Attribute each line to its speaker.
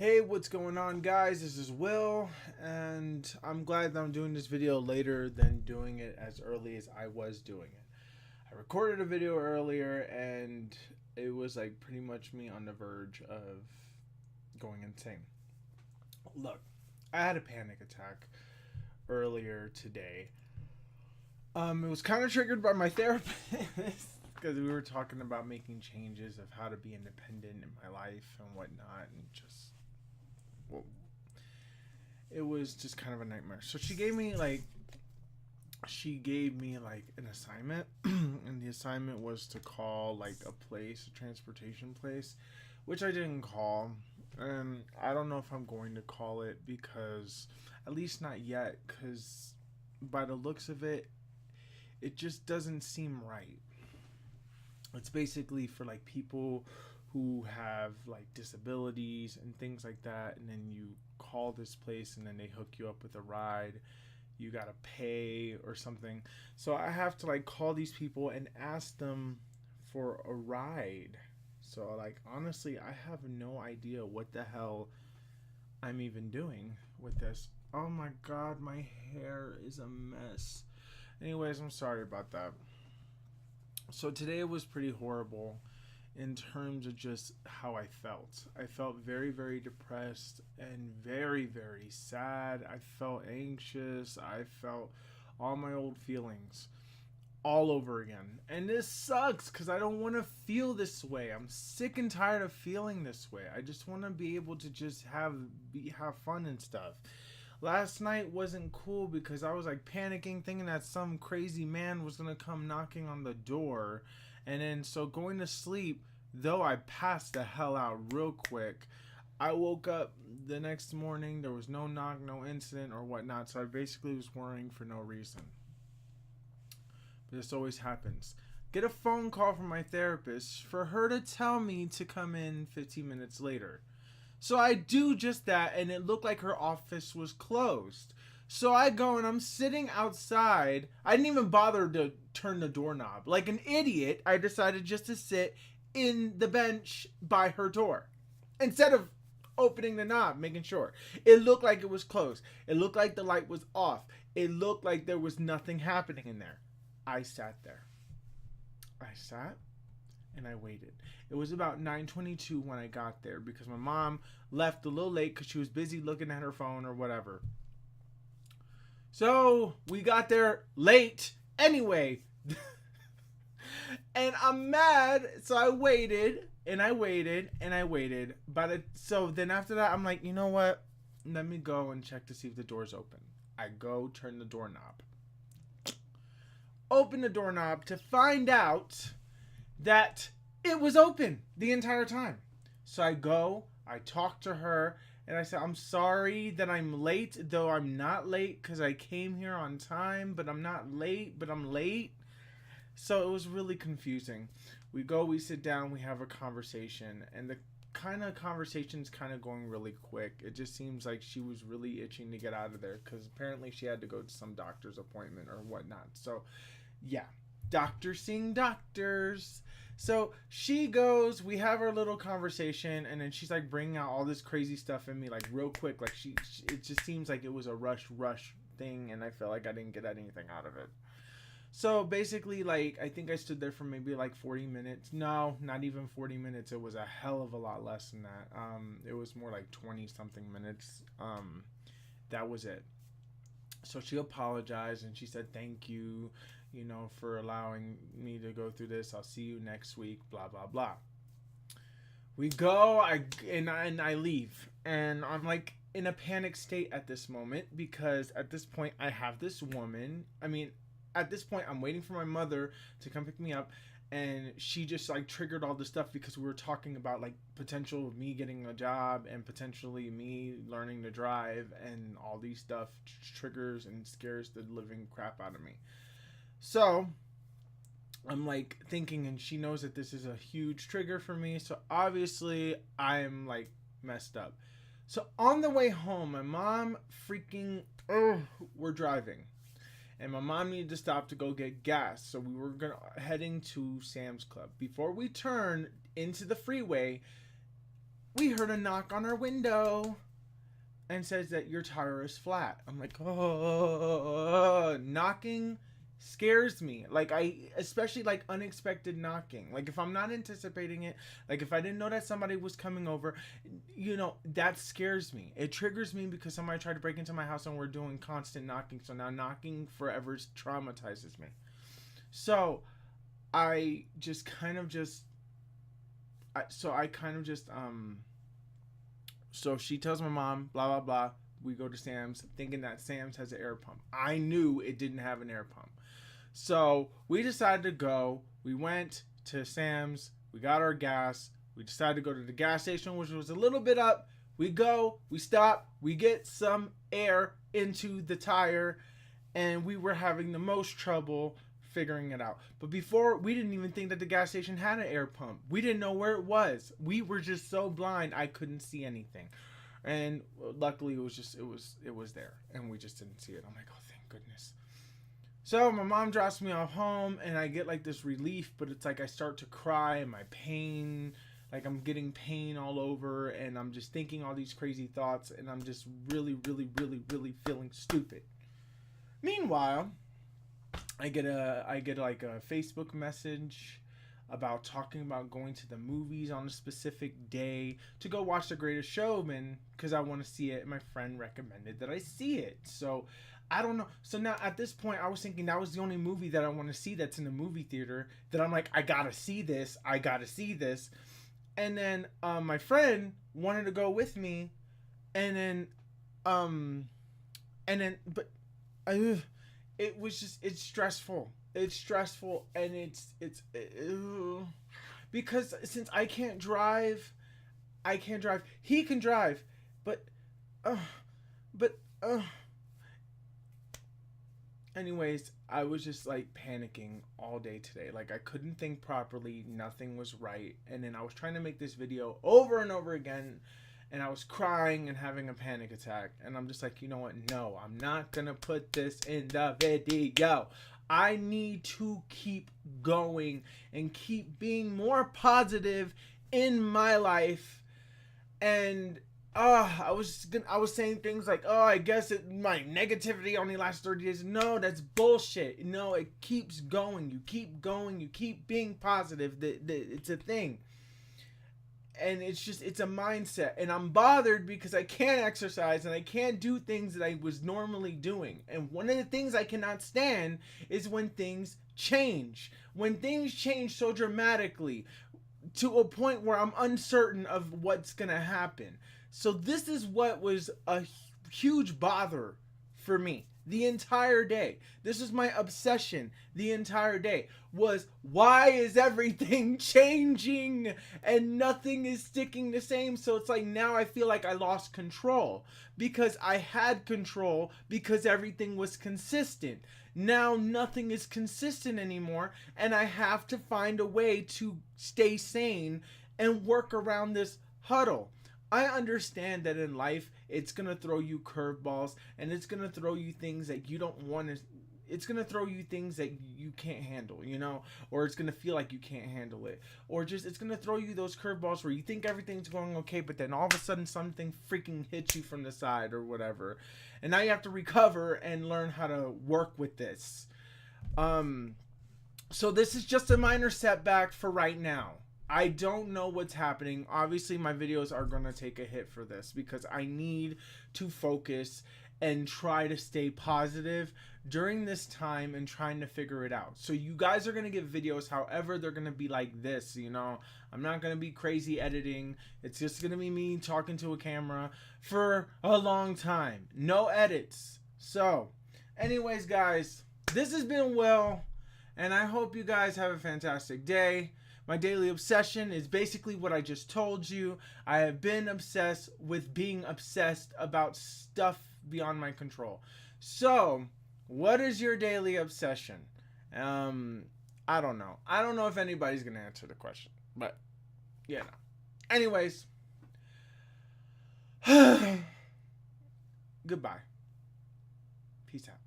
Speaker 1: Hey, what's going on, guys? This is Will, and I'm glad that I'm doing this video later than doing it as early as I was doing it. I recorded a video earlier, and it was like pretty much me on the verge of going insane. Look, I had a panic attack earlier today. It was kind of triggered by my therapist because we were talking about making changes of how to be independent in my life and whatnot, and just well, it was just kind of a nightmare. So she gave me an assignment and the assignment was to call like a transportation place, which I didn't call. And I don't know if I'm going to call it, because at least not yet, cuz by the looks of it, it just doesn't seem right. It's basically for like people who have like disabilities and things like that, and then you call this place and then they hook you up with a ride. You gotta pay or something. So I have to like call these people and ask them for a ride. So like honestly, I have no idea what the hell I'm even doing with this. Oh my god, my hair is a mess. Anyways, I'm sorry about that. So today was pretty horrible in terms of just how I felt. I felt very, very depressed and very, very sad. I felt anxious. I felt all my old feelings all over again. And this sucks because I don't want to feel this way. I'm sick and tired of feeling this way. I just want to be able to just have fun and stuff. Last night wasn't cool because I was like panicking, thinking that some crazy man was gonna come knocking on the door. And then, so going to sleep, though I passed the hell out real quick, I woke up the next morning. There was no knock, no incident or whatnot. So I basically was worrying for no reason. But this always happens. Get a phone call from my therapist for her to tell me to come in 15 minutes later. So I do just that, and it looked like her office was closed. So I go and I'm sitting outside. I didn't even bother to turn the doorknob. Like an idiot, I decided just to sit in the bench by her door instead of opening the knob, making sure. It looked like it was closed. It looked like the light was off. It looked like there was nothing happening in there. I sat there. I sat and I waited. It was about 9:22 when I got there because my mom left a little late because she was busy looking at her phone or whatever. So we got there late anyway. And I'm mad, so I waited and I waited and I waited. So then after that, I'm like, you know what? Let me go and check to see if the door's open. I go turn the doorknob. Open the doorknob to find out that it was open the entire time. So I go, I talk to her, and I said, I'm sorry that I'm late, though I'm not late because I came here on time, but I'm not late, but I'm late. So it was really confusing. We go, we sit down, we have a conversation, and the kind of conversation's kind of going really quick. It just seems like she was really itching to get out of there because apparently she had to go to some doctor's appointment or whatnot. So, yeah, doctor seeing doctors. So she goes, we have our little conversation, and then she's like bringing out all this crazy stuff in me like real quick. Like it just seems like it was a rush thing, and I felt like I didn't get anything out of it. So basically, like, I think I stood there for maybe like 40 minutes. No, not even 40 minutes. It was a hell of a lot less than that. It was more like 20 something minutes. That was it. So she apologized and she said, thank you, for allowing me to go through this. I'll see you next week, blah, blah, blah. We go, I leave. And I'm like in a panic state at this moment because at this point I have this woman. At this point I'm waiting for my mother to come pick me up, and she just like triggered all this stuff because we were talking about like potential of me getting a job and potentially me learning to drive, and all these stuff triggers and scares the living crap out of me. So I'm like thinking, and she knows that this is a huge trigger for me, so obviously I'm like messed up. So on the way home, my mom freaking we're driving, and my mom needed to stop to go get gas. So we were heading to Sam's Club. Before we turn into the freeway, we heard a knock on our window and says that your tire is flat. I'm like, oh, knocking scares me. Like, especially like unexpected knocking. Like, if I'm not anticipating it, like if I didn't know that somebody was coming over, that scares me. It triggers me because somebody tried to break into my house and we're doing constant knocking. So now knocking forever traumatizes me. So I just kind of just, so she tells my mom, blah, blah, blah. We go to Sam's thinking that Sam's has an air pump. I knew it didn't have an air pump. So we decided to go. We went to Sam's. We got our gas. We decided to go to the gas station, which was a little bit up. We go. We stop. We get some air into the tire. And we were having the most trouble figuring it out. But before, we didn't even think that the gas station had an air pump. We didn't know where it was. We were just so blind, I couldn't see anything. And luckily, it was there, and we just didn't see it. I'm like, oh, thank goodness. So my mom drops me off home, and I get like this relief, but it's like I start to cry, and my pain, like I'm getting pain all over, and I'm just thinking all these crazy thoughts, and I'm just really, really, really, really feeling stupid. Meanwhile, I get like a Facebook message about talking about going to the movies on a specific day to go watch The Greatest Showman because I want to see it. And my friend recommended that I see it. So I don't know. So now at this point, I was thinking that was the only movie that I want to see that's in the movie theater. That I'm like, I gotta see this. I gotta see this. And then my friend wanted to go with me, and then but it was just, it's stressful. It's stressful, and it's because since I can't drive. He can drive, but anyways, I was just like panicking all day today. Like I couldn't think properly. Nothing was right, and then I was trying to make this video over and over again. And I was crying and having a panic attack. And I'm just like, you know what? No, I'm not going to put this in the video. I need to keep going and keep being more positive in my life. And I was saying things like, oh, I guess my negativity only lasts 30 days. No, that's bullshit. No, it keeps going. You keep going. You keep being positive. It's a thing. And it's a mindset, and I'm bothered because I can't exercise and I can't do things that I was normally doing. And one of the things I cannot stand is when things change. When things change so dramatically to a point where I'm uncertain of what's going to happen. So this is what was a huge bother for me the entire day. This is my obsession the entire day, was why is everything changing and nothing is sticking the same? So it's like now I feel like I lost control because I had control because everything was consistent. Now nothing is consistent anymore, and I have to find a way to stay sane and work around this huddle. I understand that in life, it's going to throw you curveballs, and it's going to throw you things that you don't want to, it's going to throw you things that you can't handle, or it's going to feel like you can't handle it, or just, it's going to throw you those curveballs where you think everything's going okay, but then all of a sudden something freaking hits you from the side or whatever. And now you have to recover and learn how to work with this. So this is just a minor setback for right now. I don't know what's happening. Obviously, my videos are going to take a hit for this because I need to focus and try to stay positive during this time and trying to figure it out. So you guys are going to get videos, however, they're going to be like this, I'm not going to be crazy editing. It's just going to be me talking to a camera for a long time. No edits. So, anyways, guys, this has been Will, and I hope you guys have a fantastic day. My daily obsession is basically what I just told you. I have been obsessed with being obsessed about stuff beyond my control. So, what is your daily obsession? I don't know. I don't know if anybody's going to answer the question. But, Anyways. Goodbye. Peace out.